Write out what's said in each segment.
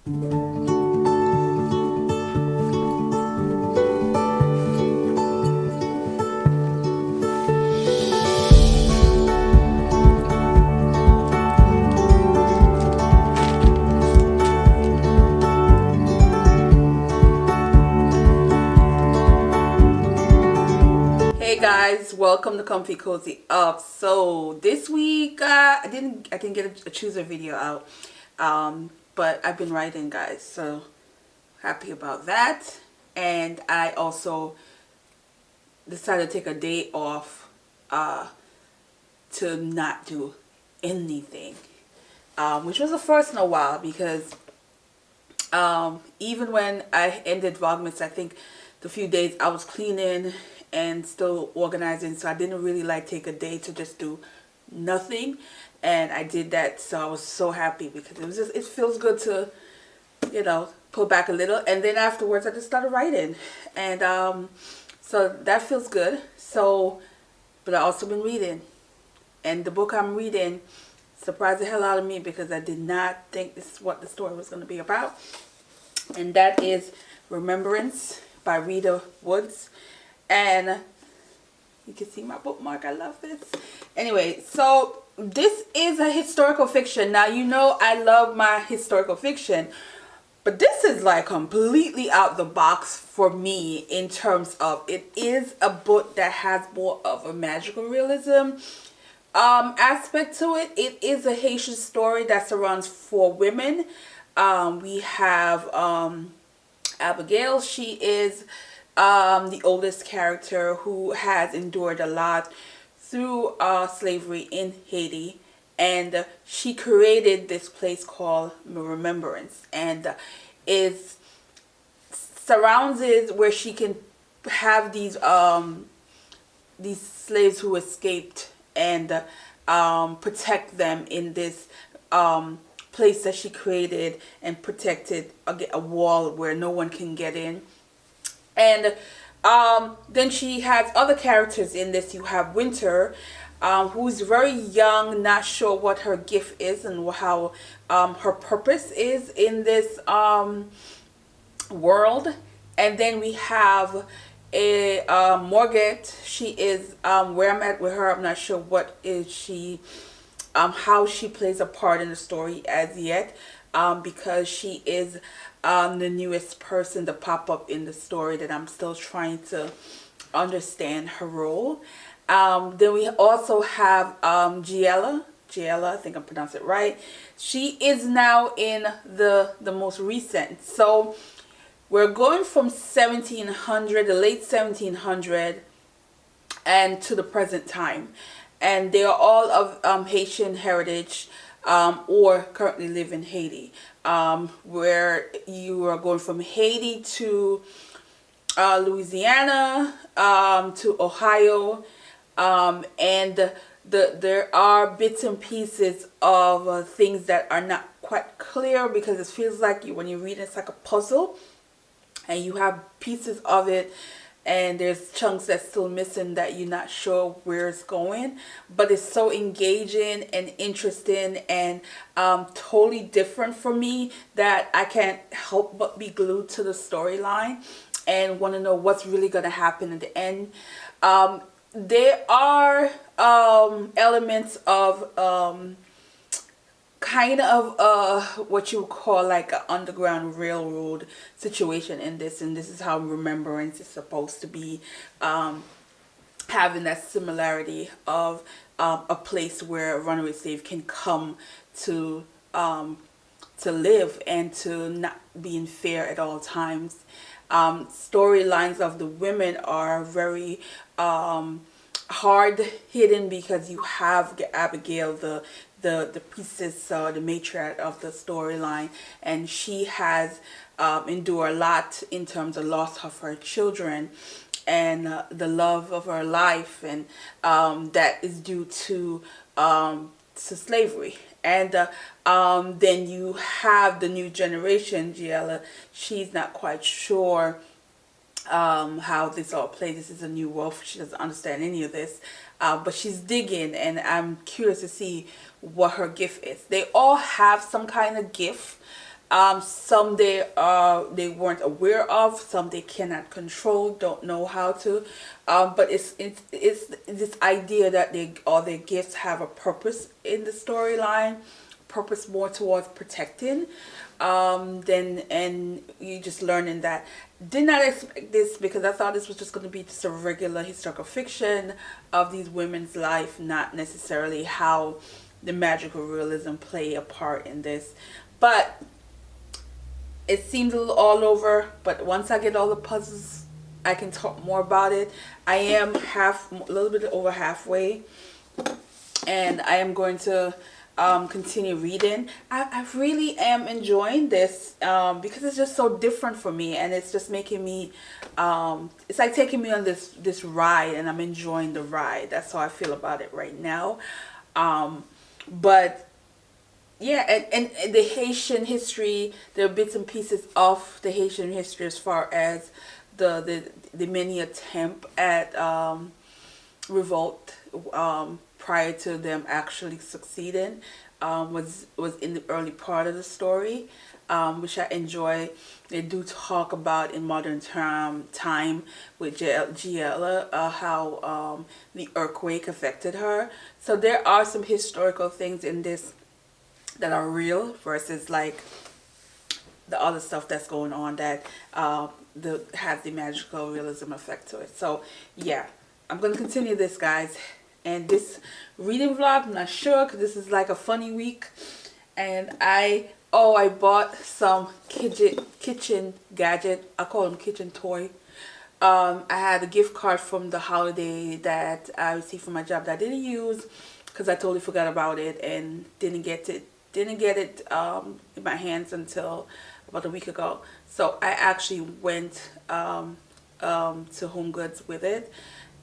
Hey guys, welcome to Comfy Cozy Up. So this week I didn't get a chooser video out, but I've been writing, guys, so happy about that. And I also decided to take a day off to not do anything, which was the first in a while because even when I ended Vlogmas, I think the few days I was cleaning and still organizing, so I didn't really like take a day to just do nothing, and I did that. So I was so happy because it feels good to, pull back a little. And then afterwards I just started writing, and so that feels good. So, but I also been reading, and the book I'm reading surprised the hell out of me because I did not think this is what the story was going to be about. And that is Remembrance by Rita. And you can see my bookmark. I love this. Anyway, so this is a historical fiction. Now, you know I love my historical fiction, but this is like completely out the box for me in terms of it is a book that has more of a magical realism aspect to it. It is a Haitian story that surrounds 4 women. We have Abigail. She is the oldest character who has endured a lot through slavery in Haiti, and she created this place called Remembrance, and is surrounds it where she can have these slaves who escaped and protect them in this place that she created and protected a wall where no one can get in. And then she has other characters in this. You have Winter, who's very young, not sure what her gift is and how her purpose is in this world. And then we have a Morgette. She is where I'm at with her. I'm not sure what is she, how she plays a part in the story as yet, because she is the newest person to pop up in the story that I'm still trying to understand her role. Then we also have Giella, I think I pronounced it right. She is now in the most recent. So we're going from 1700, the late 1700, and to the present time. And they are all of Haitian heritage, or currently live in Haiti, where you are going from Haiti to Louisiana, to Ohio, and there are bits and pieces of things that are not quite clear because it feels like when you read it, it's like a puzzle, and you have pieces of it and there's chunks that's still missing that you're not sure where it's going. But it's so engaging and interesting and totally different for me that I can't help but be glued to the storyline and want to know what's really going to happen in the end. There are elements of kind of what you would call like an underground railroad situation in this, and this is how Remembrance is supposed to be, having that similarity of a place where a runaway slave can come to live and to not be in fear at all times. Storylines of the women are very hard hidden because you have Abigail, the priestess, the matriarch of the storyline, and she has endured a lot in terms of loss of her children and the love of her life, and that is due to slavery. And then you have the new generation, Giella. She's not quite sure how this all plays. This is a new wolf. She doesn't understand any of this, but she's digging, and I'm curious to see what her gift is. They all have some kind of gift, Some they weren't aware of, some they cannot control, don't know how to. But it's this idea that they all their gifts have a purpose in the storyline, purpose more towards protecting. Then and you just learning that. Did not expect this because I thought this was just going to be just a regular historical fiction of these women's life, not necessarily how the magical realism play a part in this. But it seems a little all over. But once I get all the puzzles, I can talk more about it. I am a little bit over halfway, and I am going to continue reading. I really am enjoying this because it's just so different for me, and it's just making me it's like taking me on this ride, and I'm enjoying the ride. That's how I feel about it right now. But yeah, and the Haitian history, there are bits and pieces of the Haitian history as far as the many attempt at revolt prior to them actually succeeding, was in the early part of the story, which I enjoy. They do talk about in modern time with Giella, how the earthquake affected her. So there are some historical things in this that are real versus like the other stuff that's going on that has the magical realism effect to it. So yeah, I'm gonna continue this, guys. And this reading vlog, I'm not sure because this is like a funny week. And I bought some kitchen gadget. I call them kitchen toy. I had a gift card from the holiday that I received from my job that I didn't use because I totally forgot about it and didn't get it in my hands until about a week ago. So I actually went to Home Goods with it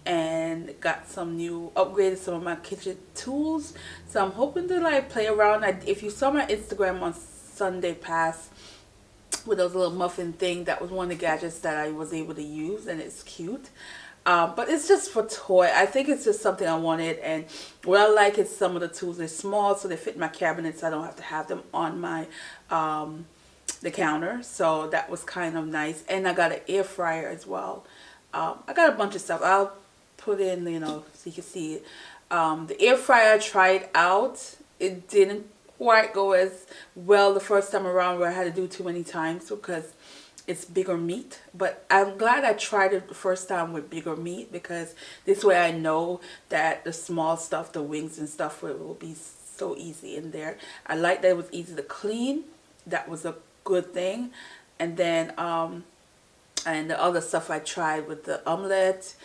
and got upgraded some of my kitchen tools. So I'm hoping to like play around. If you saw my Instagram on Sunday past with those little muffin thing, that was one of the gadgets that I was able to use, and it's cute. But it's just for toy. I think it's just something I wanted, and what I like is some of the tools are small, so they fit in my cabinet, so I don't have to have them on my the counter. So that was kind of nice. And I got an air fryer as well. I got a bunch of stuff. I'll put in, so you can see it. The air fryer I tried out. It didn't quite go as well the first time around, where I had to do too many times because it's bigger meat. But I'm glad I tried it the first time with bigger meat, because this way I know that the small stuff, the wings and stuff, will be so easy in there. I like that it was easy to clean. That was a good thing. And then and the other stuff I tried with the omelette.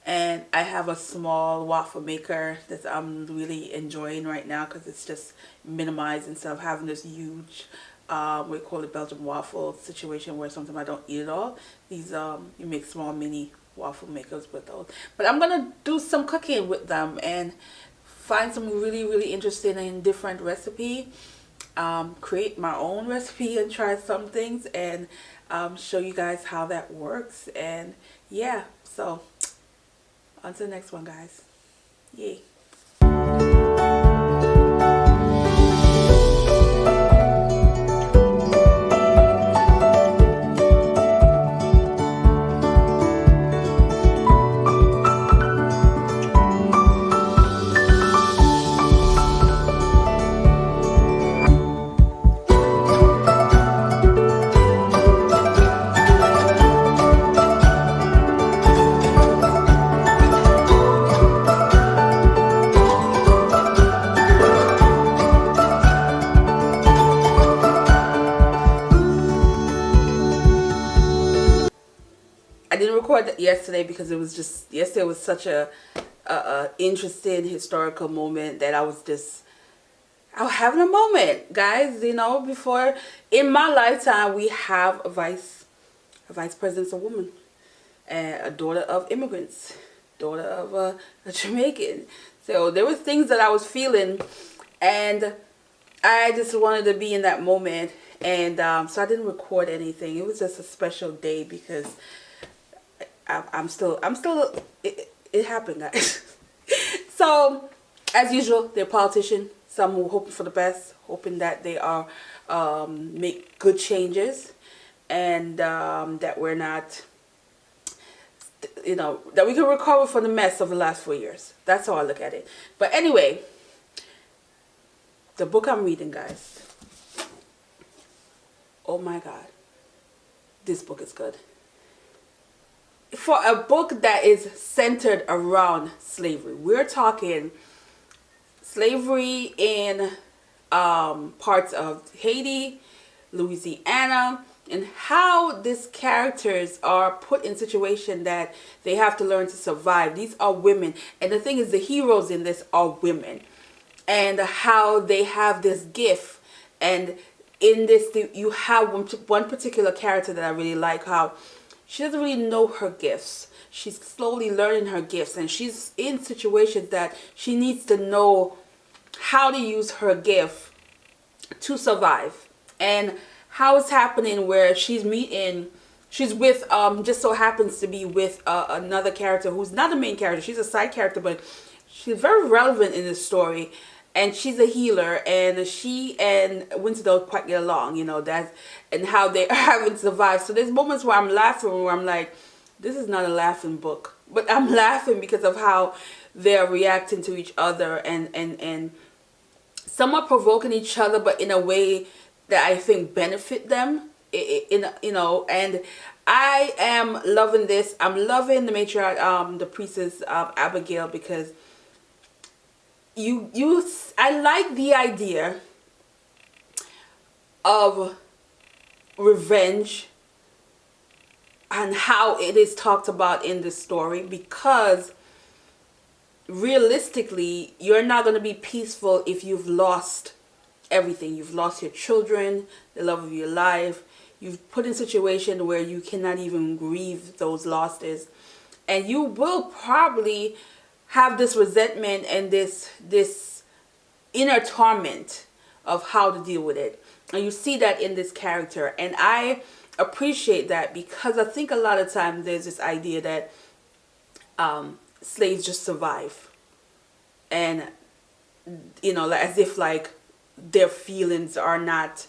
And I have a small waffle maker that I'm really enjoying right now because it's just minimized instead of having this huge, we call it Belgian waffle situation where sometimes I don't eat it all. These, you make small mini waffle makers with those. But I'm going to do some cooking with them and find some really, really interesting and different recipe. Create my own recipe and try some things and show you guys how that works. And yeah, so on to the next one, guys. Yay. I didn't record that yesterday because yesterday was such a interesting historical moment that I was having a moment, guys. Before in my lifetime we have a vice president's a woman, and a daughter of immigrants, daughter of a Jamaican. So there were things that I was feeling, and I just wanted to be in that moment, and so I didn't record anything. It was just a special day because it happened, guys. So, as usual, they're politicians. Some who hoping for the best, hoping that they are make good changes, and that we're not, that we can recover from the mess of the last 4 years. That's how I look at it. But anyway, the book I'm reading, guys. Oh my God. This book is good. For a book that is centered around slavery, we're talking slavery in parts of Haiti, Louisiana, and how these characters are put in situation that they have to learn to survive. These are women, and the thing is, the heroes in this are women, and how they have this gift. And in this, you have one particular character that I really like, how she doesn't really know her gifts. She's slowly learning her gifts, and she's in situations that she needs to know how to use her gift to survive. And how it's happening where she's with, just so happens to be with another character who's not the main character. She's a side character, but she's very relevant in this story. And she's a healer, and she and Winston don't quite get along, and how they are having to survive. So there's moments where I'm laughing, where I'm like, this is not a laughing book. But I'm laughing because of how they're reacting to each other, and somewhat provoking each other, but in a way that I think benefit them, and I am loving this. I'm loving the matriarch, the priestess, Abigail, because I like the idea of revenge and how it is talked about in the story, because realistically, you're not going to be peaceful if you've lost everything. You've lost your children, the love of your life. You've put in a situation where you cannot even grieve those losses, and you will probably have this resentment and this inner torment of how to deal with it. And you see that in this character, and I appreciate that, because I think a lot of times there's this idea that slaves just survive, and as if like their feelings are not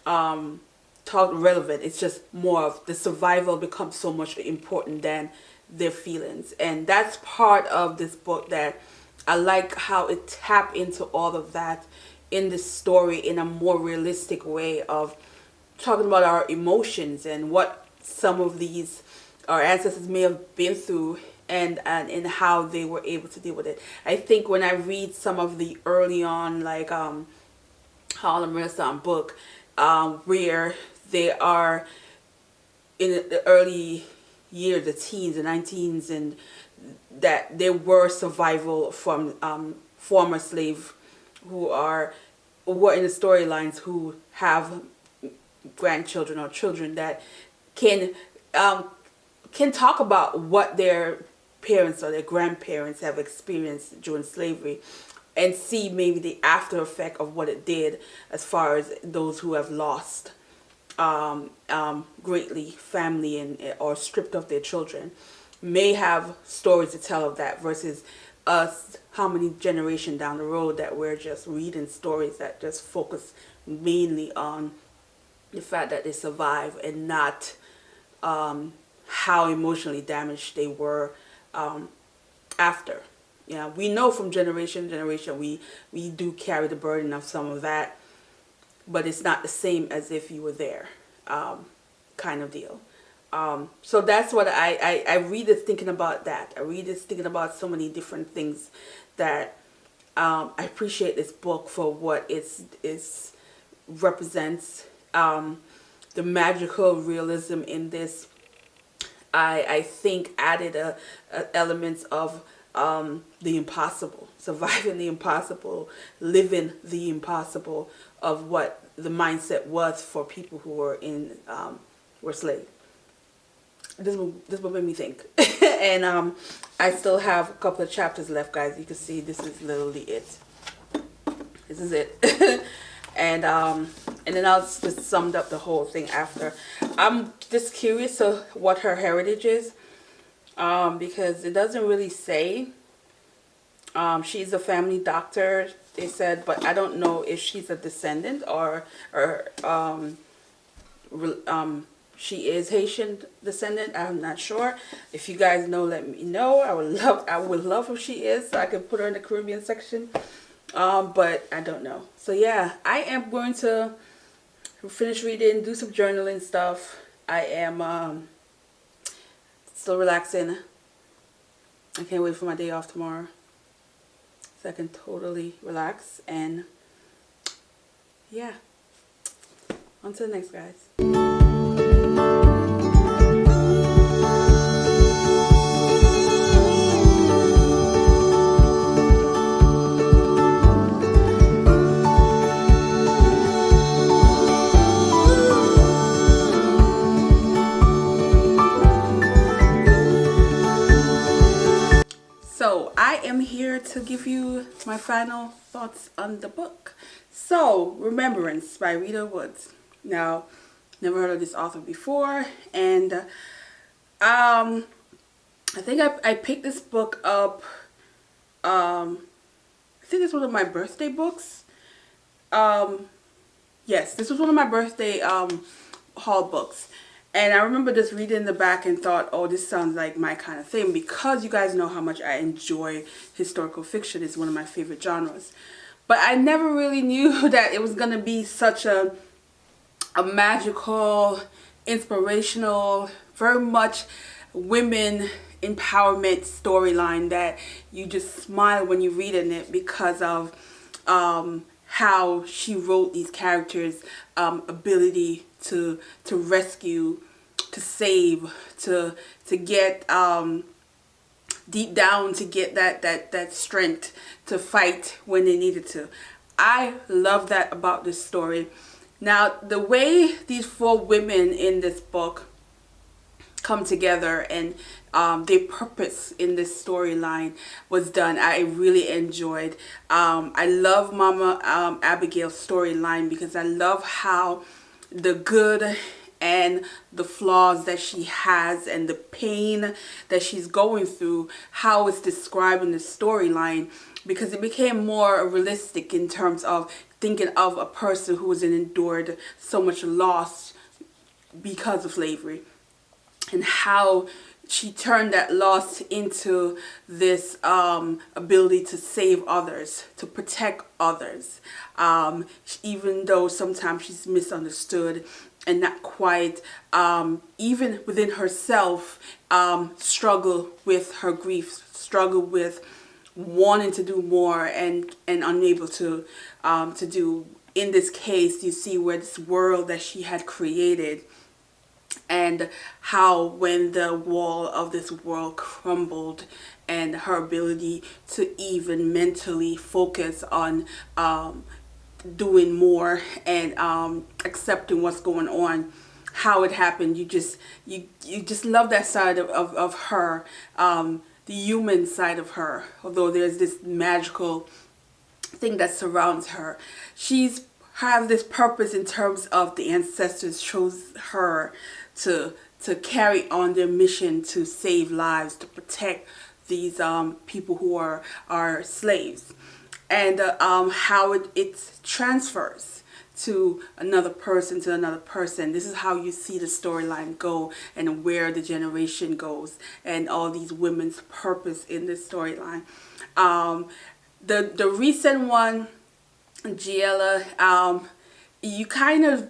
relevant. It's just more of the survival becomes so much important than their feelings. And that's part of this book that I like, how it tap into all of that in this story in a more realistic way of talking about our emotions and what some of these our ancestors may have been through, and how they were able to deal with it. I think when I read some of the early on, like Harlem Renaissance book, where they are in the early years, the teens, the 19s, and that there were survival from former slave who are in the storylines, who have grandchildren or children that can talk about what their parents or their grandparents have experienced during slavery, and see maybe the after effect of what it did, as far as those who have lost greatly family or stripped of their children, may have stories to tell of that, versus us, how many generations down the road that we're just reading stories that just focus mainly on the fact that they survive, and not how emotionally damaged they were after. We know from generation to generation we do carry the burden of some of that, but it's not the same as if you were there, kind of deal. So that's what I read it thinking about that. I read it thinking about so many different things that I appreciate this book for what it represents. The magical realism in this, I think, added a elements of the impossible, surviving the impossible, living the impossible of what the mindset was for people who were slaves. This will make me think. And I still have a couple of chapters left, guys. You can see this is literally it. This is it. And then I'll just summed up the whole thing after. I'm just curious of what her heritage is, because it doesn't really say. She's a family doctor. they said, but I don't know if she's a descendant or she is Haitian descendant. I'm not sure. If you guys know, let me know. I would love if she is, so I can put her in the Caribbean section. But I don't know. So yeah, I am going to finish reading, do some journaling stuff. I am still relaxing. I can't wait for my day off tomorrow, so I can totally relax. And yeah, on to the next, guys. So I am here to give you my final thoughts on the book. So, Remembrance by Rita Woods. Now, never heard of this author before, and I think I picked this book up. I think it's one of my birthday books. Yes, this was one of my birthday haul books. And I remember just reading the back and thought, oh, this sounds like my kind of thing, because you guys know how much I enjoy historical fiction. It's one of my favorite genres. But I never really knew that it was going to be such a magical, inspirational, very much women empowerment storyline that you just smile when you're reading it, because of how she wrote these characters' ability to rescue, to save, to get deep down, to get that strength to fight when they needed to. I love that about this story. Now, the way these 4 women in this book come together and their purpose in this storyline was done, I really enjoyed. I love Mama Abigail's storyline, because I love how the good and the flaws that she has and the pain that she's going through, how it's described in the storyline, because it became more realistic in terms of thinking of a person who has endured so much loss because of slavery, and how she turned that loss into this ability to save others, to protect others, even though sometimes she's misunderstood and not quite, even within herself, struggle with her grief, struggle with wanting to do more and unable to do. In this case, you see where this world that she had created, and how when the wall of this world crumbled, and her ability to even mentally focus on doing more and accepting what's going on, how it happened. You just love that side of her, the human side of her, although there's this magical thing that surrounds her. She's have this purpose in terms of the ancestors chose her to carry on their mission to save lives, to protect these people who are slaves, and how it transfers to another person, This is how you see the storyline go, and where the generation goes, and all these women's purpose in this storyline. The recent one, Giella, you kind of,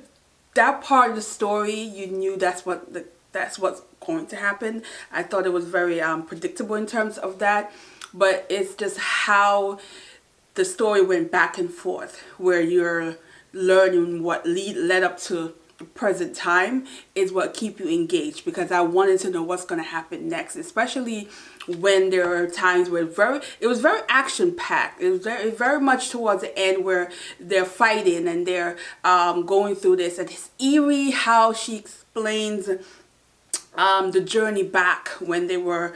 that part of the story, you knew that's what's going to happen. I thought it was very predictable in terms of that, but it's just how the story went back and forth, where you're learning what led up to the present time, is what keep you engaged, because I wanted to know what's going to happen next, especially when there are times where it was very action packed. It was very much towards the end, where they're fighting and they're going through this, and it's eerie how she explains the journey back when they were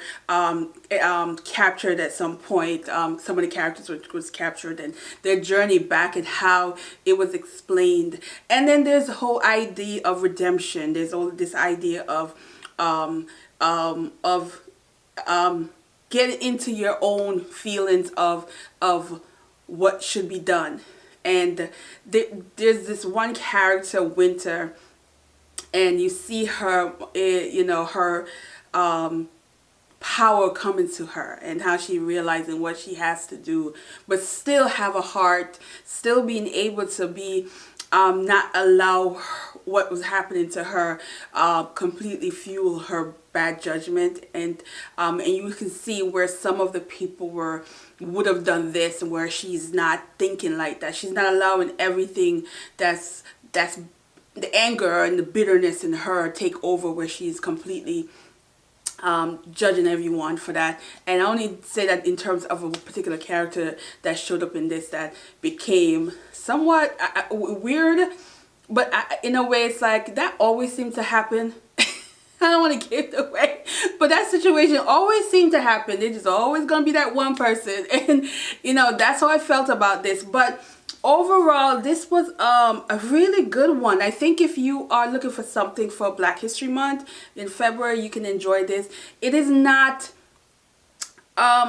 captured at some point. Some of the characters was captured, and their journey back and how it was explained. And then there's the whole idea of redemption. There's all this idea of getting into your own feelings of what should be done. And there's this one character, Winter, and you see her, you know, her power coming to her, and how she realizing what she has to do, but still have a heart, still being able to be not allow what was happening to her completely fuel her bad judgment. And you can see where some of the people would have done this, and where she's not thinking like that. She's not allowing everything that's the anger and the bitterness in her take over, where she's completely judging everyone for that. And I only say that in terms of a particular character that showed up in this that became somewhat weird, but in a way it's like that always seems to happen. I don't want to give it away, but that situation always seemed to happen. There's just always going to be that one person, and you know, that's how I felt about this. But overall, this was a really good one. I think if you are looking for something for Black History Month in February, you can enjoy this. It is not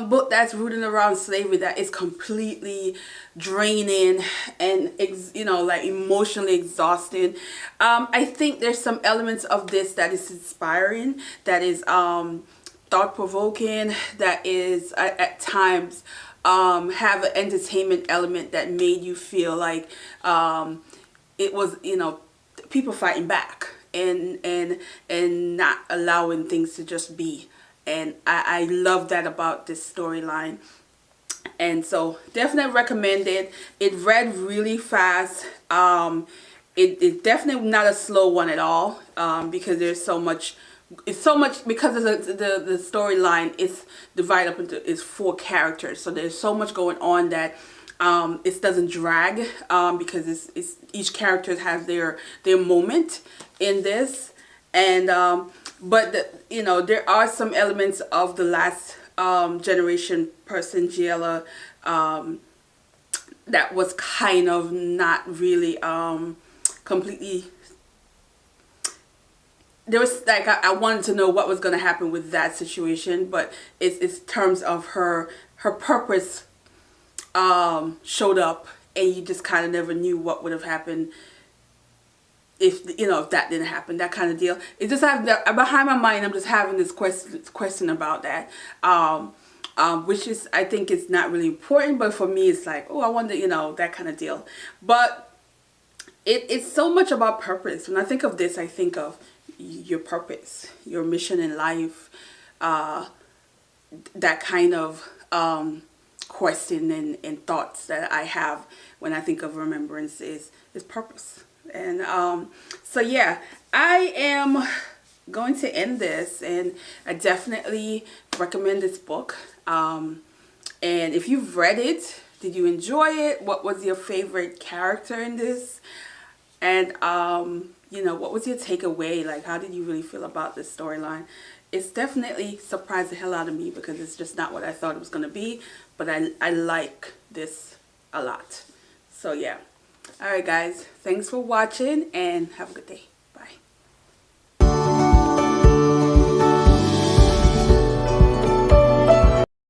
book that's rooting around slavery that is completely draining and you know, like emotionally exhausting. I think there's some elements of this that is inspiring, that is thought-provoking, that is at times have an entertainment element that made you feel like it was, you know, people fighting back and not allowing things to just be. And I love that about this storyline. And so definitely recommend it. It read really fast. It's definitely not a slow one at all, because there's so much. It's so much, because of the storyline is divided up into 4 characters. So there's so much going on that it doesn't drag, because it's each character has their moment in this. And but you know, there are some elements of the last generation person, Giella, that was kind of not really completely. There was like, I wanted to know what was going to happen with that situation, but it's terms of her purpose showed up, and you just kind of never knew what would have happened if, you know, if that didn't happen, that kind of deal. It just have behind my mind, I'm just having this question about that, which is, I think it's not really important, but for me it's like, oh, I wonder, you know, that kind of deal. But it's so much about purpose. When I think of this, I think of your purpose, your mission in life, that kind of question and thoughts that I have when I think of Remembrance is purpose. And so yeah, I am going to end this, and I definitely recommend this book. And if you've read it, did you enjoy it? What was your favorite character in this? And you know, what was your takeaway? Like, how did you really feel about this storyline? It's definitely surprised the hell out of me, because it's just not what I thought it was going to be. But I like this a lot. So yeah. Alright guys, thanks for watching, and have a good day.